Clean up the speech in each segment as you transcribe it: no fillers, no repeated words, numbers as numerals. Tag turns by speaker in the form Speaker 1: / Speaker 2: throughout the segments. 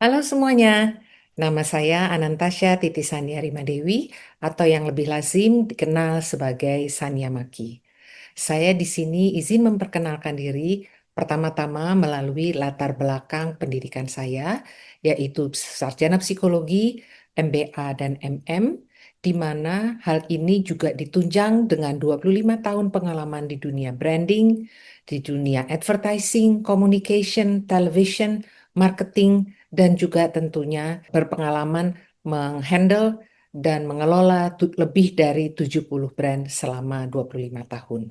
Speaker 1: Halo semuanya, nama saya Anantasya Titi Sania Rimadewi atau yang lebih lazim dikenal sebagai Sania Maki. Saya di sini izin memperkenalkan diri pertama-tama melalui latar belakang pendidikan saya, yaitu Sarjana Psikologi, MBA dan MM, di mana hal ini juga ditunjang dengan 25 tahun pengalaman di dunia branding, di dunia advertising, communication, television, marketing, dan juga tentunya berpengalaman menghandle dan mengelola lebih dari 70 brand selama 25 tahun.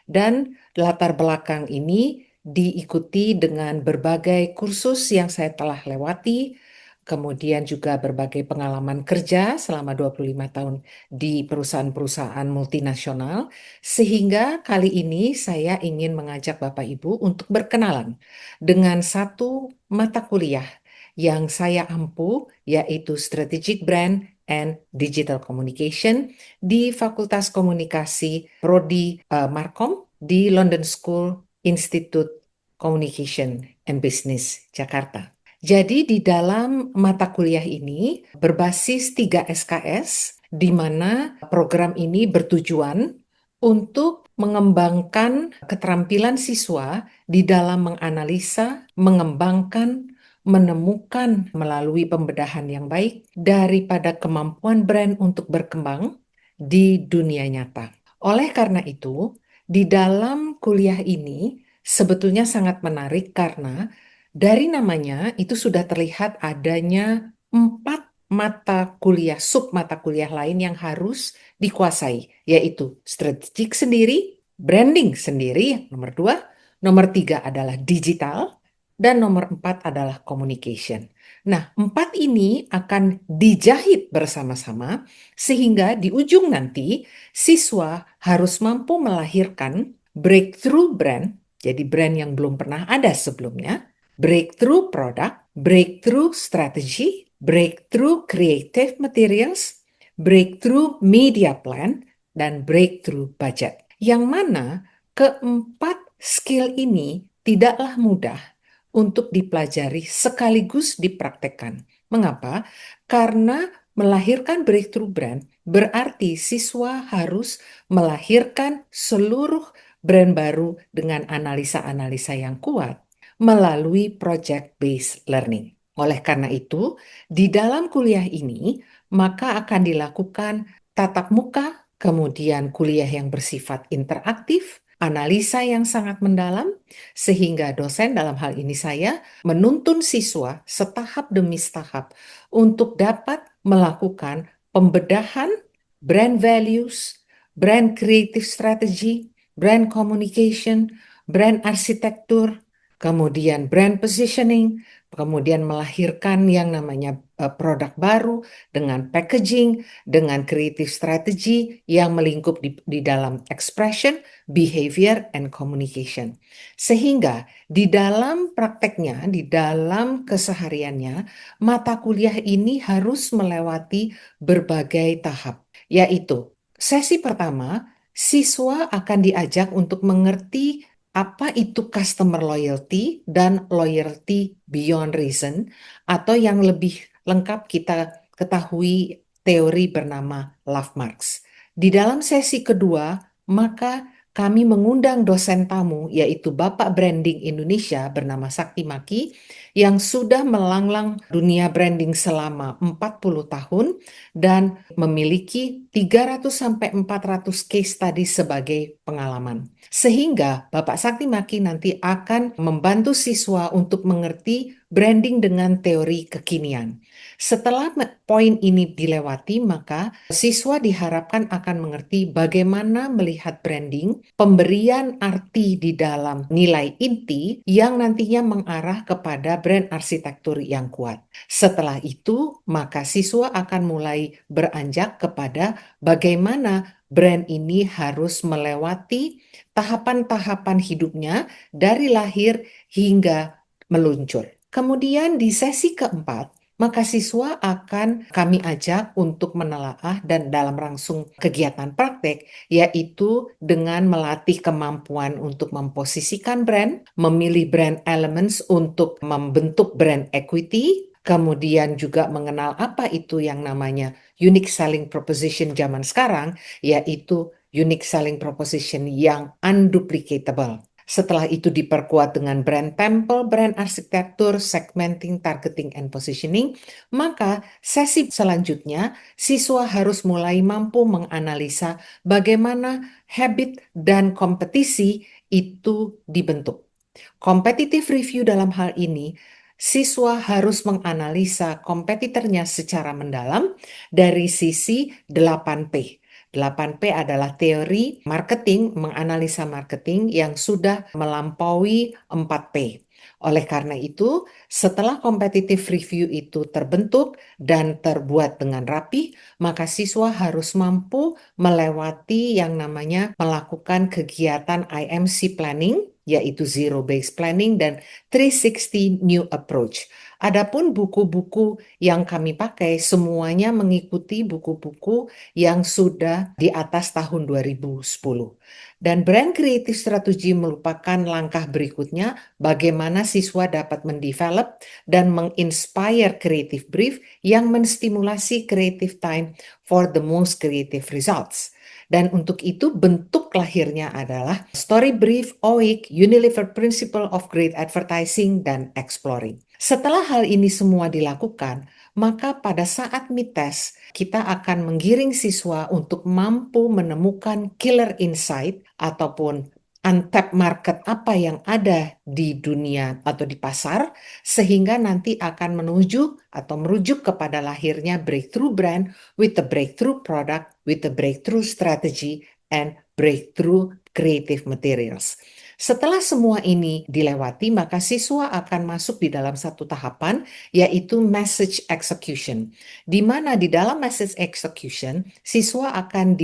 Speaker 1: Dan latar belakang ini diikuti dengan berbagai kursus yang saya telah lewati, kemudian juga berbagai pengalaman kerja selama 25 tahun di perusahaan-perusahaan multinasional, sehingga kali ini saya ingin mengajak Bapak Ibu untuk berkenalan dengan satu mata kuliah yang saya ampu, yaitu Strategic Brand and Digital Communication di Fakultas Komunikasi Prodi Markom di London School Institute Communication and Business Jakarta. Jadi di dalam mata kuliah ini berbasis 3 SKS, di mana program ini bertujuan untuk mengembangkan keterampilan siswa di dalam menganalisa, mengembangkan, menemukan melalui pembedahan yang baik daripada kemampuan brand untuk berkembang di dunia nyata. Oleh karena itu, di dalam kuliah ini sebetulnya sangat menarik karena dari namanya itu sudah terlihat adanya 4 mata kuliah, sub mata kuliah lain yang harus dikuasai, yaitu strategik sendiri, branding sendiri, nomor 2, nomor 3 adalah digital, dan nomor 4 adalah communication. Nah, 4 ini akan dijahit bersama-sama sehingga di ujung nanti siswa harus mampu melahirkan breakthrough brand, jadi brand yang belum pernah ada sebelumnya, breakthrough product, breakthrough strategy, breakthrough creative materials, breakthrough media plan, dan breakthrough budget. Yang mana keempat skill ini tidaklah mudah untuk dipelajari sekaligus dipraktekkan. Mengapa? Karena melahirkan breakthrough brand berarti siswa harus melahirkan seluruh brand baru dengan analisa-analisa yang kuat melalui project-based learning. Oleh karena itu, di dalam kuliah ini, maka akan dilakukan tatap muka, kemudian kuliah yang bersifat interaktif, analisa yang sangat mendalam, sehingga dosen dalam hal ini saya menuntun siswa setahap demi setahap untuk dapat melakukan pembedahan brand values, brand creative strategy, brand communication, brand arsitektur, kemudian brand positioning, kemudian melahirkan yang namanya produk baru dengan packaging, dengan creative strategy yang melingkup di dalam expression, behavior, and communication. Sehingga di dalam prakteknya, di dalam kesehariannya, mata kuliah ini harus melewati berbagai tahap, yaitu sesi pertama, siswa akan diajak untuk mengerti apa itu customer loyalty dan loyalty beyond reason, atau yang lebih lengkap kita ketahui teori bernama Love Marks. Di dalam sesi kedua, maka kami mengundang dosen tamu yaitu Bapak Branding Indonesia bernama Sakti Maki yang sudah melanglang dunia branding selama 40 tahun dan memiliki 300 sampai 400 case study sebagai pengalaman. Sehingga Bapak Sakti Maki nanti akan membantu siswa untuk mengerti branding dengan teori kekinian. Setelah poin ini dilewati, maka siswa diharapkan akan mengerti bagaimana melihat branding, pemberian arti di dalam nilai inti yang nantinya mengarah kepada brand arsitektur yang kuat. Setelah itu, maka siswa akan mulai beranjak kepada bagaimana brand ini harus melewati tahapan-tahapan hidupnya dari lahir hingga meluncur. Kemudian di sesi keempat, maka siswa akan kami ajak untuk menelaah dan dalam langsung kegiatan praktek, yaitu dengan melatih kemampuan untuk memposisikan brand, memilih brand elements untuk membentuk brand equity, kemudian juga mengenal apa itu yang namanya unique selling proposition zaman sekarang, yaitu unique selling proposition yang unduplicatable. Setelah itu diperkuat dengan brand temple, brand arsitektur, segmenting, targeting, and positioning, maka sesi selanjutnya siswa harus mulai mampu menganalisa bagaimana habit dan kompetisi itu dibentuk. Competitive review dalam hal ini, siswa harus menganalisa kompetitornya secara mendalam dari sisi 8P. 8P adalah teori marketing, menganalisa marketing yang sudah melampaui 4P. Oleh karena itu, setelah competitive review itu terbentuk dan terbuat dengan rapi, maka siswa harus mampu melewati yang namanya melakukan kegiatan IMC planning, yaitu Zero Based Planning dan 360 New Approach. Adapun buku-buku yang kami pakai semuanya mengikuti buku-buku yang sudah di atas tahun 2010. Dan brand creative strategy merupakan langkah berikutnya bagaimana siswa dapat mendevelop dan menginspire creative brief yang menstimulasi creative time for the most creative results. Dan untuk itu bentuk lahirnya adalah Story Brief, OIC, Unilever Principle of Great Advertising, dan Exploring. Setelah hal ini semua dilakukan, maka pada saat mid-test, kita akan menggiring siswa untuk mampu menemukan killer insight ataupun untapped market apa yang ada di dunia atau di pasar, sehingga nanti akan menuju atau merujuk kepada lahirnya breakthrough brand with the breakthrough product, with the breakthrough strategy, and breakthrough creative materials. Setelah semua ini dilewati, maka siswa akan masuk di dalam satu tahapan, yaitu message execution. Di mana di dalam message execution, siswa akan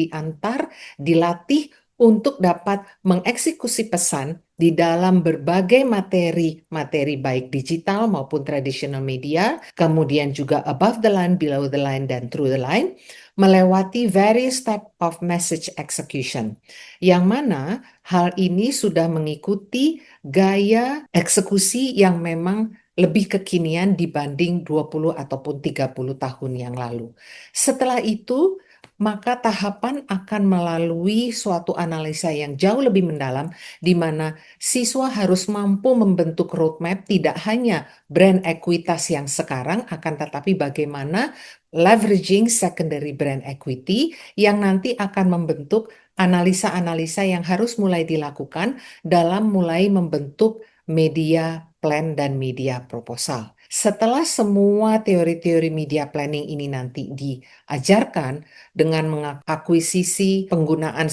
Speaker 1: dilatih untuk dapat mengeksekusi pesan di dalam berbagai materi baik digital maupun traditional media, kemudian juga above the line, below the line, dan through the line, melewati various step of message execution. Yang mana hal ini sudah mengikuti gaya eksekusi yang memang lebih kekinian dibanding 20 ataupun 30 tahun yang lalu. Setelah itu, maka tahapan akan melalui suatu analisa yang jauh lebih mendalam, di mana siswa harus mampu membentuk roadmap tidak hanya brand ekuitas yang sekarang, akan tetapi bagaimana leveraging secondary brand equity yang nanti akan membentuk analisa-analisa yang harus mulai dilakukan dalam mulai membentuk media plan dan media proposal. Setelah semua teori-teori media planning ini nanti diajarkan dengan mengakuisisi penggunaan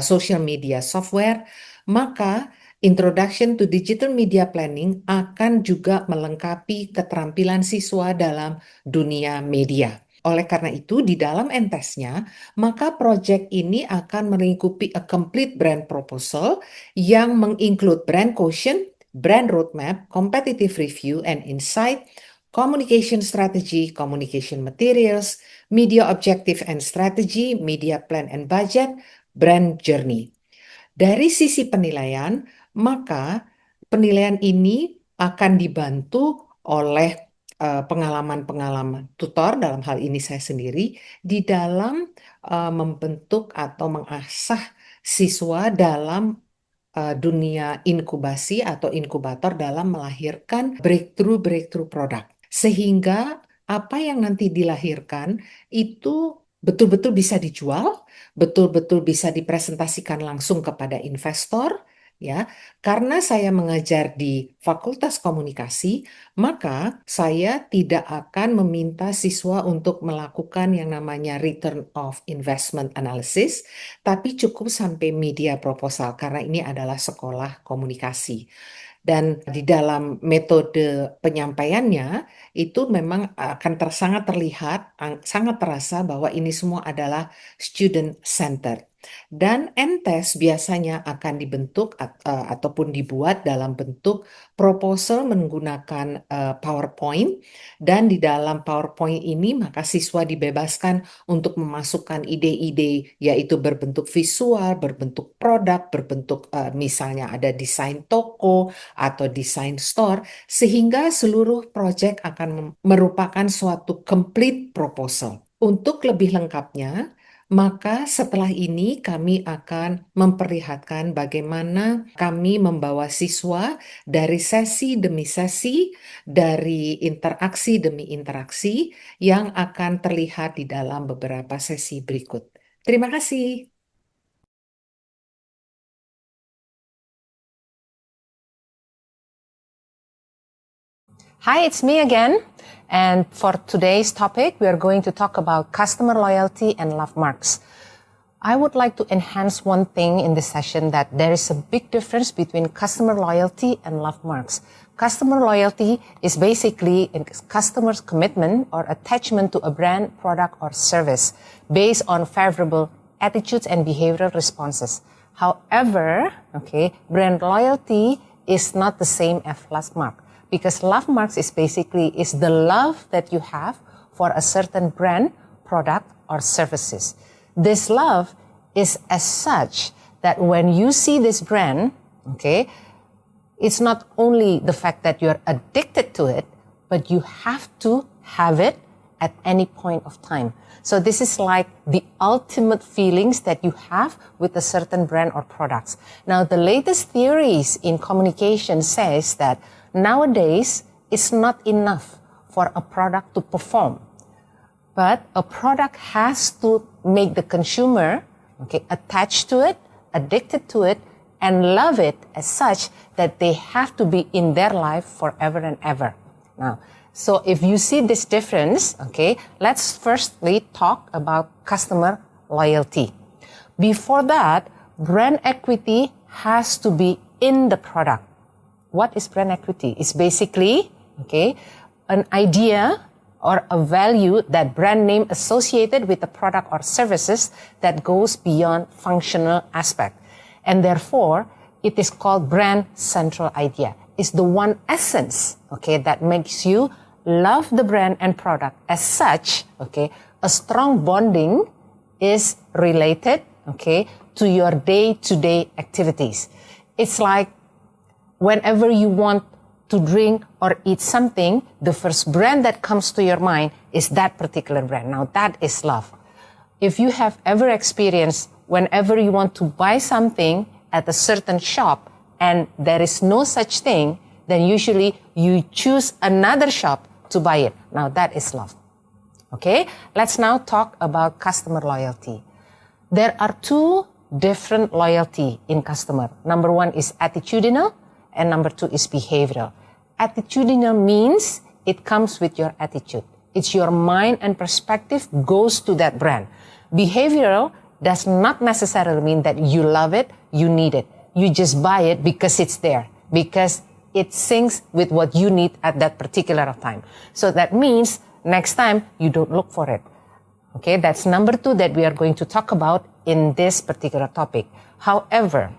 Speaker 1: social media software, maka Introduction to Digital Media Planning akan juga melengkapi keterampilan siswa dalam dunia media. Oleh karena itu, di dalam MTES-nya, maka proyek ini akan melingkupi a complete brand proposal yang menginclude brand quotient, brand roadmap, competitive review and insight, communication strategy, communication materials, media objective and strategy, media plan and budget, brand journey. Dari sisi penilaian, maka penilaian ini akan dibantu oleh pengalaman-pengalaman tutor, dalam hal ini saya sendiri, di dalam membentuk atau mengasah siswa dalam dunia inkubasi atau inkubator dalam melahirkan breakthrough produk. Sehingga apa yang nanti dilahirkan itu betul-betul bisa dijual, betul-betul bisa dipresentasikan langsung kepada investor, ya. Karena saya mengajar di Fakultas Komunikasi, maka saya tidak akan meminta siswa untuk melakukan yang namanya return of investment analysis, tapi cukup sampai media proposal karena ini adalah sekolah komunikasi. Dan di dalam metode penyampaiannya itu memang akan sangat terlihat, sangat terasa bahwa ini semua adalah student centered. Dan NTES biasanya akan dibentuk ataupun dibuat dalam bentuk proposal menggunakan PowerPoint, dan di dalam PowerPoint ini maka siswa dibebaskan untuk memasukkan ide-ide, yaitu berbentuk visual, berbentuk produk, berbentuk misalnya ada desain toko atau desain store, sehingga seluruh proyek akan merupakan suatu complete proposal. Untuk lebih lengkapnya, maka setelah ini kami akan memperlihatkan bagaimana kami membawa siswa dari sesi demi sesi, dari interaksi demi interaksi yang akan terlihat di dalam beberapa sesi berikut. Terima kasih.
Speaker 2: Hi, it's me again. And for today's topic, we are going to talk about customer loyalty and love marks. I would like to enhance one thing in this session, that there is a big difference between customer loyalty and love marks. Customer loyalty is basically a customer's commitment or attachment to a brand, product, or service based on favorable attitudes and behavioral responses. However, brand loyalty is not the same as love mark, because love marks is the love that you have for a certain brand, product, or services. This love is as such that when you see this brand, it's not only the fact that you're addicted to it, but you have to have it at any point of time. So this is like the ultimate feelings that you have with a certain brand or products. Now, the latest theories in communication says that nowadays it's not enough for a product to perform, but a product has to make the consumer attached to it, addicted to it, and love it as such that they have to be in their life forever and ever. Now, so if you see this difference, let's firstly talk about customer loyalty. Before that, brand equity has to be in the product. What is brand equity? It's basically, an idea or a value that brand name associated with a product or services that goes beyond functional aspect. And therefore, it is called brand central idea. It's the one essence, that makes you love the brand and product. As such, a strong bonding is related, to your day-to-day activities. It's like whenever you want to drink or eat something, the first brand that comes to your mind is that particular brand. Now, that is love. If you have ever experienced whenever you want to buy something at a certain shop and there is no such thing, then usually you choose another shop to buy it. Now, that is love. Let's now talk about customer loyalty. There are two different loyalty in customer. Number one is attitudinal, and number two is behavioral. Attitudinal means it comes with your attitude. It's your mind and perspective goes to that brand. Behavioral does not necessarily mean that you love it, you need it. You just buy it because it's there, because it syncs with what you need at that particular time. So that means next time you don't look for it. That's number two that we are going to talk about in this particular topic. However,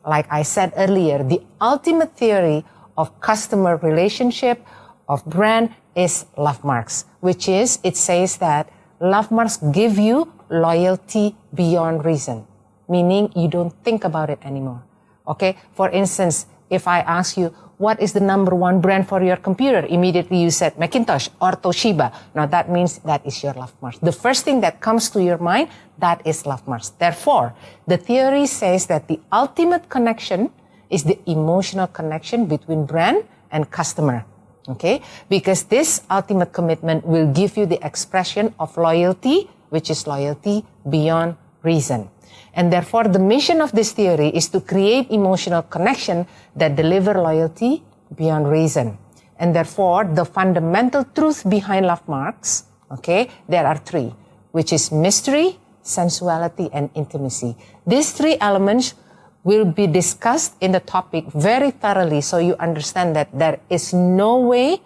Speaker 2: like I said earlier, the ultimate theory of customer relationship, of brand, is love marks, which is, it says that love marks give you loyalty beyond reason, meaning you don't think about it anymore. For instance, if I ask you, what is the number one brand for your computer? Immediately you said Macintosh or Toshiba. Now that means that is your love marks. The first thing that comes to your mind, that is love marks. Therefore, the theory says that the ultimate connection is the emotional connection between brand and customer. Because this ultimate commitment will give you the expression of loyalty, which is loyalty beyond reason. And therefore, the mission of this theory is to create emotional connection that deliver loyalty beyond reason. And therefore, the fundamental truth behind love marks, there are three, which is mystery, sensuality, and intimacy. These three elements will be discussed in the topic very thoroughly, so you understand that there is no way,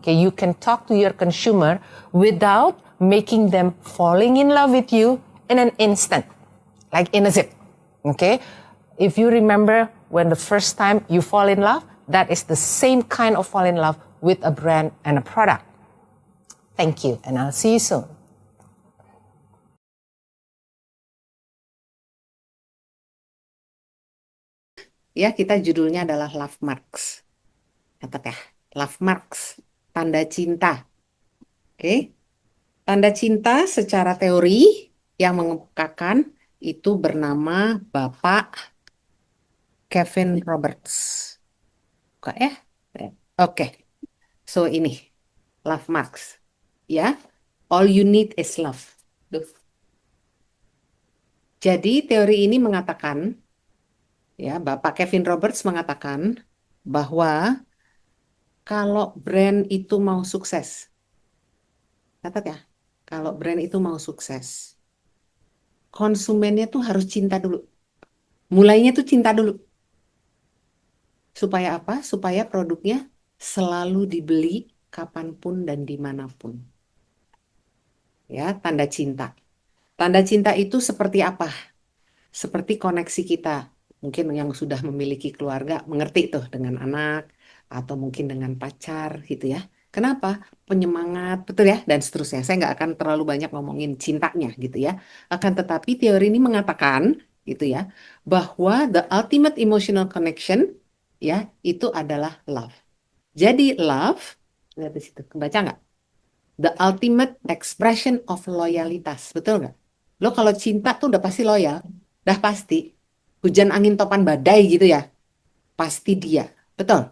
Speaker 2: you can talk to your consumer without making them falling in love with you in an instant. like in a zip. Okay? If you remember when the first time you fall in love, that is the same kind of fall in love with a brand and a product. Thank you, and I'll see you soon.
Speaker 1: Ya, kita judulnya adalah Love Marks. Catat ya, Love Marks, tanda cinta. Oke, tanda cinta secara teori yang mengemukakan itu bernama Bapak Kevin Roberts. Buka ya. Oke, so ini Love Marks. Ya, all you need is love. Duh. Jadi teori ini mengatakan, ya, Bapak Kevin Roberts mengatakan bahwa kalau brand itu mau sukses, catat ya, kalau brand itu mau sukses, konsumennya tuh harus cinta dulu. Mulainya tuh cinta dulu. Supaya apa? Supaya produknya selalu dibeli kapanpun dan dimanapun. Ya, tanda cinta. Tanda cinta itu seperti apa? Seperti koneksi kita. Mungkin yang sudah memiliki keluarga mengerti tuh dengan anak atau mungkin dengan pacar gitu ya. Kenapa? Penyemangat, betul ya, dan seterusnya. Saya nggak akan terlalu banyak ngomongin cintanya gitu ya. Akan tetapi teori ini mengatakan gitu ya, bahwa the ultimate emotional connection ya itu adalah love. Jadi love, lihat di situ, kebaca nggak? The ultimate expression of loyalitas, betul nggak? Lo kalau cinta tuh udah pasti loyal, udah pasti. Hujan angin topan badai gitu ya, pasti dia, betul.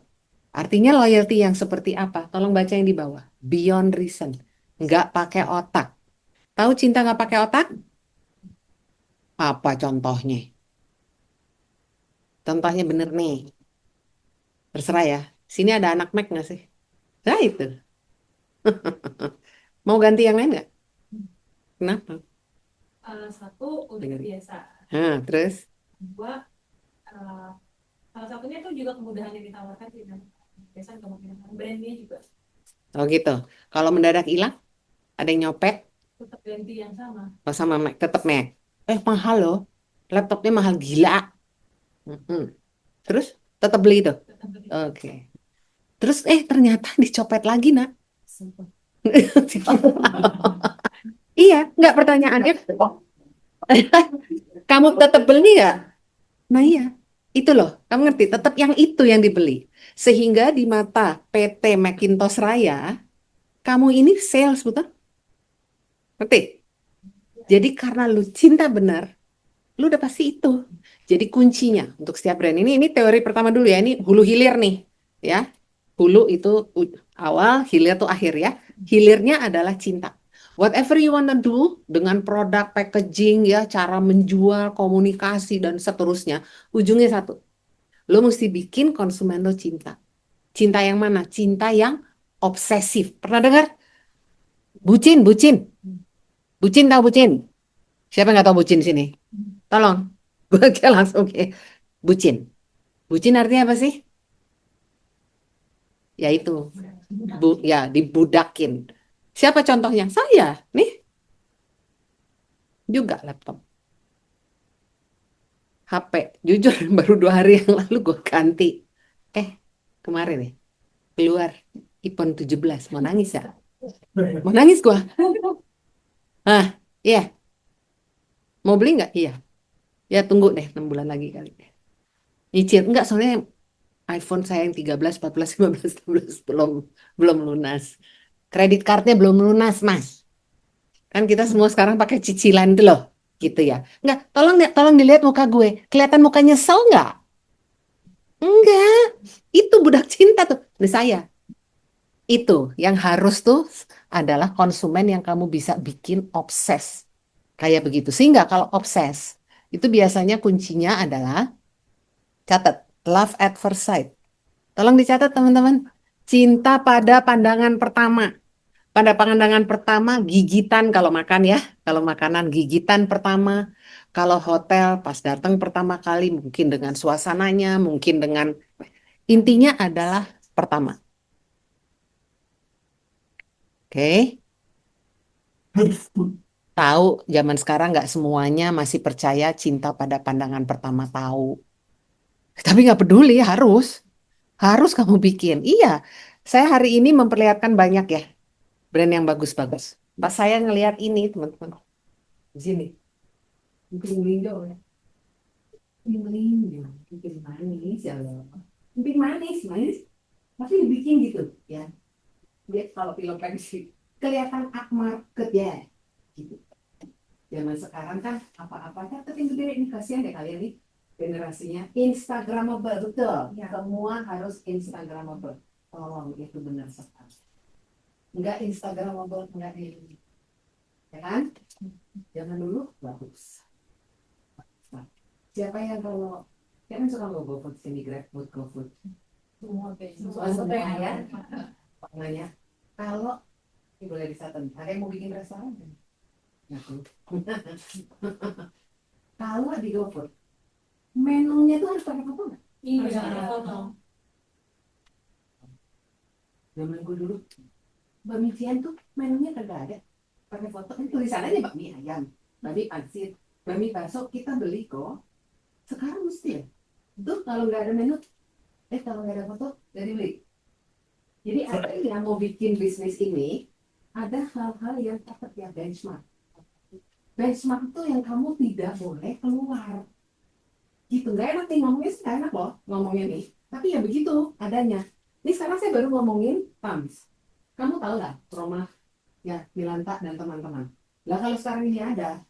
Speaker 1: Artinya loyalty yang seperti apa? Tolong baca yang di bawah. Beyond reason, nggak pakai otak. Tahu cinta nggak pakai otak? Apa contohnya? Contohnya bener nih, terserah ya. Sini ada anak Mac nggak sih? Nah itu. Mau ganti yang lain nggak? Kenapa?
Speaker 3: Satu udah
Speaker 1: Dengerin.
Speaker 3: biasa.
Speaker 1: Terus?
Speaker 3: Dua, salah satunya tuh juga kemudahan yang ditawarkan sih. Biasanya kemungkinan brandnya juga
Speaker 1: Oh gitu. Kalau mendadak hilang, ada yang nyopet,
Speaker 3: tetap ganti yang sama.
Speaker 1: oh sama Mac, tetap Mac. Mahal loh. Laptopnya mahal gila. Mm-mm. Terus tetap beli itu.
Speaker 3: Tetap beli.
Speaker 1: Oke. Terus ternyata dicopet lagi, Nak. Iya, nggak pertanyaannya. Kamu tetap beli nggak? Nah iya, itu loh. Kamu ngerti, tetap yang itu yang dibeli. Sehingga di mata PT Macintosh Raya, kamu ini sales, betul? Ngerti? Jadi karena lu cinta benar, lu udah pasti itu. Jadi kuncinya untuk setiap brand ini teori pertama dulu ya. Ini hulu hilir nih, ya. Hulu itu awal, hilir tuh akhir ya. Hilirnya adalah cinta. Whatever you wanna do dengan produk, packaging ya, cara menjual, komunikasi dan seterusnya, ujungnya satu. Lo mesti bikin konsumen lo cinta. Cinta yang mana? Cinta yang obsesif. Pernah dengar? Bucin, bucin. Bucin tahu bucin? Siapa yang nggak tahu bucin di sini? Tolong. Gue langsung oke. Bucin. Bucin artinya apa sih? Ya itu. Ya dibudakin. Siapa contohnya? Saya. Nih. Juga laptop. HP. Jujur baru 2 hari yang lalu gue ganti. Kemarin nih. Keluar iPhone 17. Mau nangis ya? Mau nangis gue. Iya. Mau beli nggak? Iya. Ya tunggu deh 6 bulan lagi kali. Nyicil. Enggak, soalnya iPhone saya yang 13, 14, 15, 16 belum lunas. Kredit cardnya belum lunas, Mas. Kan kita semua sekarang pakai cicilan itu loh. Gitu ya. Enggak, tolong dilihat muka gue. Kelihatan muka nyesel nggak? Enggak. Itu budak cinta tuh. Ini saya. Itu yang harus tuh adalah konsumen yang kamu bisa bikin obses. Kayak begitu. Sehingga kalau obses, itu biasanya kuncinya adalah, catat, love at first sight. Tolong dicatat teman-teman. Cinta pada pandangan pertama. Pada pandangan pertama, gigitan kalau makan ya. Kalau makanan, gigitan pertama. Kalau hotel, pas datang pertama kali, mungkin dengan suasananya, mungkin dengan... Intinya adalah pertama. Oke. Tahu, zaman sekarang nggak semuanya masih percaya cinta pada pandangan pertama tahu. Tapi nggak peduli, harus kamu bikin. Iya, saya hari ini memperlihatkan banyak ya brand yang bagus-bagus. Pas saya ngelihat ini, teman-teman, di sini, emping lindo ya, emping lindo, emping manis ya Allah, emping manis, manis, tapi dibikin gitu ya. Dia kalau film pensi kelihatan upmarket ya, gitu. Zaman sekarang kan apa-apa kan tapi gede ini kasihan deh kalian nih generasinya Instagramable betul ya. Semua harus Instagramable, tolong itu benar sekali, nggak Instagramable nggak ini ya kan, zaman dulu bagus. Nah, siapa yang kalau ya kan suka mau GoFood sini GrabFood GoFood semua ya makanya kalau ini boleh dicatat ada yang mau bikin restoran kan? Nah, kalau di GoFood menunya itu harus pakai foto nggak?
Speaker 3: Iya, foto.
Speaker 1: Zaman gue dulu bakmi Cian tuh menunya kagak ada pakai foto kan tulisannya bakmi ayam, bakmi pangsit, bakmi bakso kita beli kok. Sekarang mesti ya tuh kalau nggak ada menu kalau nggak ada foto dari beli. Jadi ada yang mau bikin bisnis ini ada hal-hal yang seperti ya benchmark. Benchmark itu yang kamu tidak boleh keluar gitu, nggak enak nih ngomongnya sih nggak enak loh ngomongnya nih tapi ya begitu adanya. Ini sekarang saya baru ngomongin Tams, kamu tahu nggak rumah ya Milanta dan teman-teman lah kalau sekarang ini ada,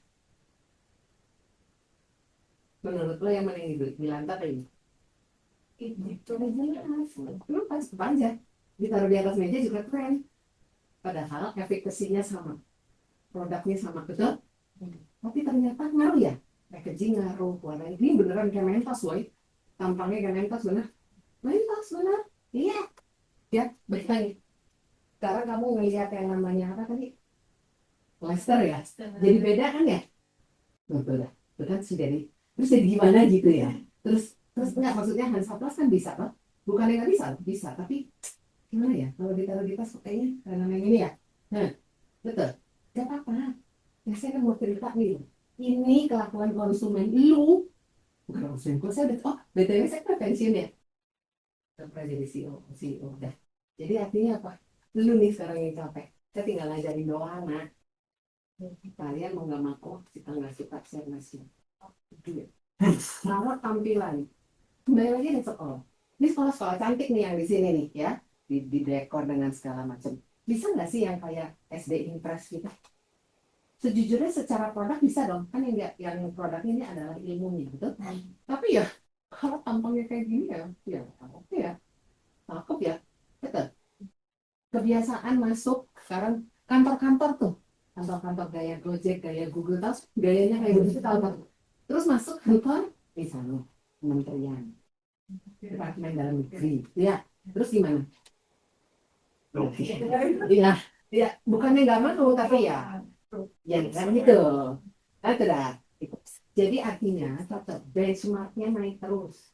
Speaker 1: menurut lo yang mana yang dibeli Milanta kayak ini itu jelas lu pas aja ditaruh di atas meja juga keren padahal efikasinya sama, produknya sama betul tapi ternyata ngaruh ya packaging ngaruh warna ini beneran kayak mentos woy, tampangnya kayak mentos bener, mentos bener iya ya betul. Sekarang kamu ngelihat yang namanya apa tadi Lester ya jadi beda kan ya betul dah betul sih jadi terus jadi gimana gitu ya terus enggak maksudnya Hansaplast kan bisa loh bukan yang nggak bisa bisa tapi gimana ya kalau ditaruh di tas kayaknya karena yang ini ya nah betul gak apa-apa ya saya kan mau cerita nih ini kelakuan konsumen lu bukan konsumen saya udah oh btw saya kan pensiun ya udah pernah jadi CEO udah jadi artinya apa lu nih sekarang yang capek saya tinggal ngajarin doang nah kalian mau nggak mau kita nggak suka saya ngasih duit rawat tampilan kembali lagi di sekolah ini sekolah cantik nih yang di sini nih ya di dekor dengan segala macam bisa nggak sih yang kayak SD Impress gitu sejujurnya secara produk bisa dong kan yang produknya ini adalah ilmunya gitu tapi ya kalau tampangnya kayak gini ya oke ya cakep ya betul kebiasaan masuk sekarang kantor-kantor tuh kantor-kantor gaya Gojek gaya Google tahu gayanya kayak gitu tahu kan terus masuk kantor misalnya kementerian departemen dalam negeri ya terus gimana iya iya bukannya nggak mau tapi ya kan gitu ada jadi artinya tetap benchmarknya naik terus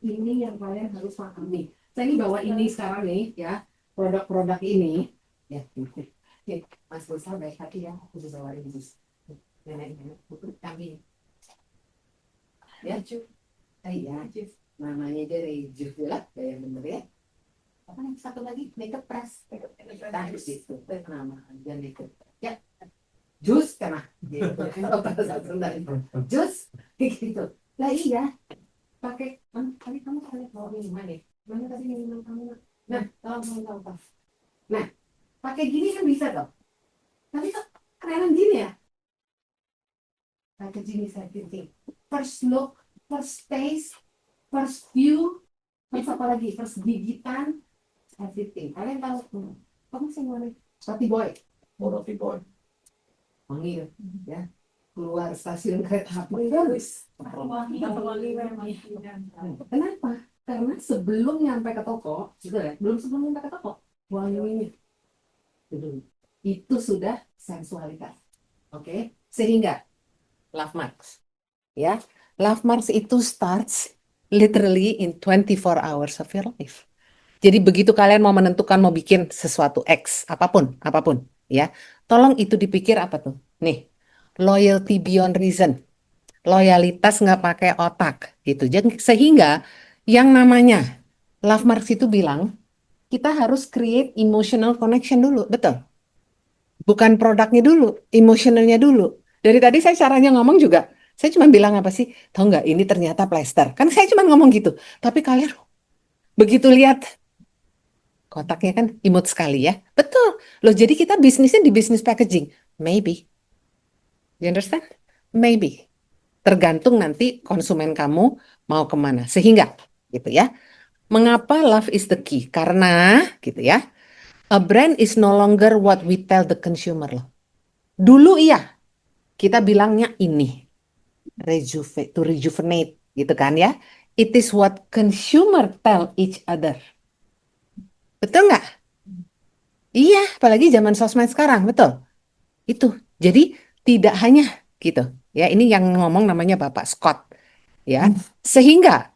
Speaker 1: ini yang kalian harus pahami saya ini bawa ini sekarang nih ya produk-produk ini ya Mas Musa baik hati ya aku bisa bawain jus nenek-nenek butuh kami ya iya namanya dari jus lah kayak bener ya apa yang satu lagi makeup press tadi itu nama aja makeup ya jus kena gitu jus gitu lah iya pakai tadi kamu pakai bawa minuman ya mana tadi minuman kamu nah tahu nah pakai gini kan bisa dong tapi kok kerenan gini ya pakai gini saya pilih first look first taste first view terus apa lagi first gigitan everything kalian tahu kamu sih mau roti boy roti boy wangi ya keluar stasiun kereta api bagus kenapa karena sebelum nyampe ke toko gitu ya sebelum nyampe ke toko wanginya itu sudah sensualitas oke sehingga Love Marks ya Love Marks itu starts literally in 24 hours of your life. Jadi begitu kalian mau menentukan mau bikin sesuatu X apapun ya tolong itu dipikir apa tuh nih loyalty beyond reason, loyalitas nggak pakai otak gitu. Jadi sehingga yang namanya Love Marks itu bilang kita harus create emotional connection dulu, betul? Bukan produknya dulu, emotionalnya dulu. Dari tadi saya caranya ngomong juga, saya cuma bilang apa sih, tahu nggak ini ternyata plester. Kan saya cuma ngomong gitu. Tapi kalian begitu lihat kotaknya kan imut sekali ya. Betul. Loh jadi kita bisnisnya di bisnis packaging. Maybe. You understand? Maybe. Tergantung nanti konsumen kamu mau kemana. Sehingga gitu ya. Mengapa love is the key? Karena gitu ya. A brand is no longer what we tell the consumer loh. Dulu iya, kita bilangnya ini to rejuvenate gitu kan ya. It is what consumer tell each other. Betul nggak? Iya, apalagi zaman sosmed sekarang, betul. Itu. Jadi tidak hanya gitu. Ya, ini yang ngomong namanya Bapak Scott. Ya, sehingga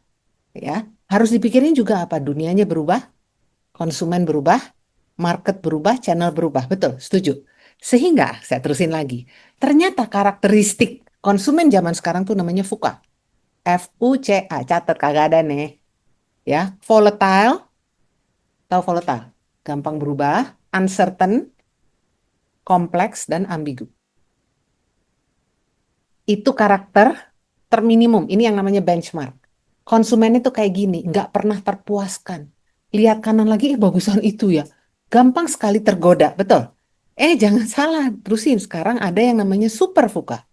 Speaker 1: ya harus dipikirin juga apa dunianya berubah, konsumen berubah, market berubah, channel berubah. Betul, setuju. Sehingga saya terusin lagi. Ternyata karakteristik konsumen zaman sekarang tuh namanya FUCA. FUCA, catat kagak ada nih. Ya, volatile, tahu volatile, gampang berubah, uncertain, kompleks dan ambigu. Itu karakter terminimum. Ini yang namanya benchmark. Konsumen itu kayak gini, nggak pernah terpuaskan. Lihat kanan lagi, bagusan itu ya. Gampang sekali tergoda, betul. Jangan salah, terusin. Sekarang ada yang namanya super fuka.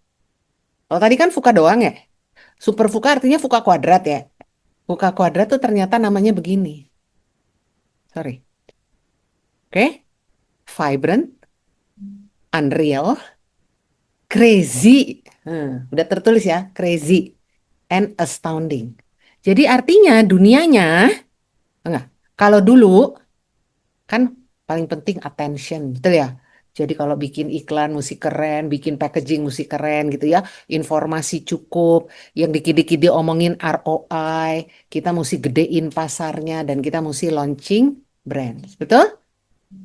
Speaker 1: Kalau tadi kan fuka doang ya. Super fuka artinya fuka kuadrat ya. Fuka kuadrat tuh ternyata namanya begini. Sorry. Oke. Vibrant, unreal, crazy. Udah tertulis ya, crazy and astounding. Jadi artinya dunianya, enggak. Kalau dulu kan paling penting attention, betul ya? Jadi kalau bikin iklan mesti keren, bikin packaging mesti keren gitu ya. Informasi cukup, yang dikit-dikit diomongin ROI, kita mesti gedein pasarnya dan kita mesti launching brand. Betul?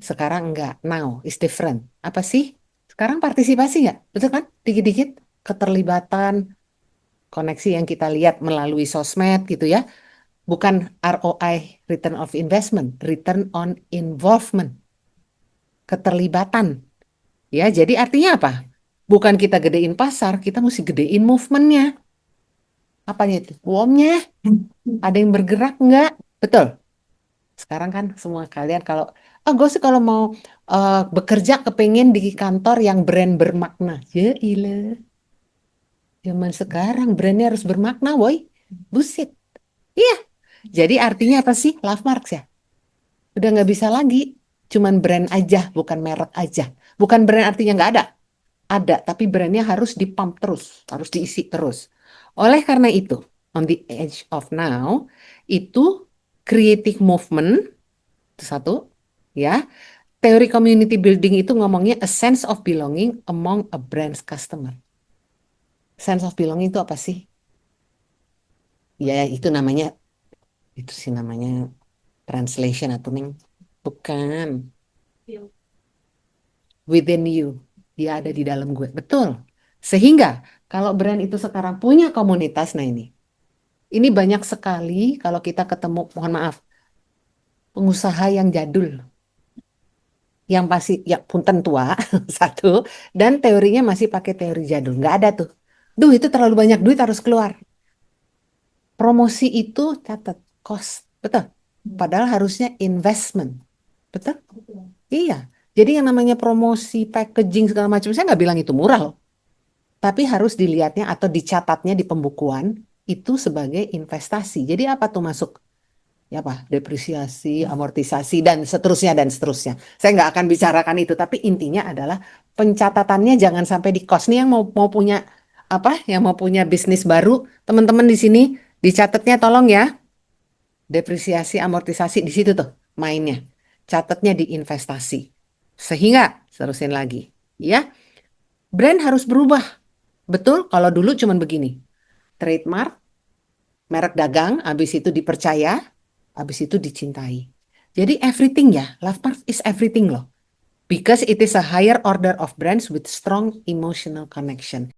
Speaker 1: Sekarang enggak. Now is different. Apa sih? Sekarang partisipasi nggak? Betul kan? Dikit-dikit keterlibatan, koneksi yang kita lihat melalui sosmed gitu ya. Bukan ROI, return of investment, return on involvement, keterlibatan. Ya, jadi artinya apa? Bukan kita gedein pasar, kita mesti gedein movementnya. Apanya itu? WOM-nya. Ada yang bergerak nggak? Betul. Sekarang kan semua kalian kalau, gue sih kalau mau bekerja kepengen di kantor yang brand bermakna. Ya ilah, zaman sekarang brandnya harus bermakna, boy. Buset. Iya. Jadi artinya apa sih? Love marks ya? Udah nggak bisa lagi. Cuman brand aja, bukan merek aja. Bukan brand artinya nggak ada. Ada, tapi brandnya harus dipump terus. Harus diisi terus. Oleh karena itu, on the edge of now, itu creative movement, itu satu, ya. Teori community building itu ngomongnya a sense of belonging among a brand's customer. Sense of belonging itu apa sih? Ya, itu namanya, itu sih namanya translation atau nih. Bukan.
Speaker 3: Feel.
Speaker 1: Within you. Dia ada di dalam gue. Betul. Sehingga kalau brand itu sekarang punya komunitas, nah ini banyak sekali kalau kita ketemu, mohon maaf, pengusaha yang jadul, yang pasti, ya punten tua, satu, dan teorinya masih pakai teori jadul. Nggak ada tuh. Duh, itu terlalu banyak duit harus keluar. Promosi itu catat, cost. Betul. Padahal harusnya investment. Betul?
Speaker 3: Betul.
Speaker 1: Iya. Jadi yang namanya promosi, packaging, segala macam, saya nggak bilang itu murah loh. Tapi harus dilihatnya atau dicatatnya di pembukuan itu sebagai investasi. Jadi apa tuh masuk? Ya apa? Depresiasi, amortisasi, dan seterusnya, dan seterusnya. Saya nggak akan bicarakan itu, tapi intinya adalah pencatatannya jangan sampai di cost. Nih yang mau punya apa? Yang mau punya bisnis baru, teman-teman di sini dicatatnya tolong ya. Depresiasi, amortisasi di situ tuh mainnya. Catatnya di investasi. Sehingga, terusin lagi. Ya, brand harus berubah. Betul, kalau dulu cuman begini. Trademark, merek dagang, habis itu dipercaya, habis itu dicintai. Jadi everything ya, love mark is everything loh. because it is a higher order of brands with strong emotional connection.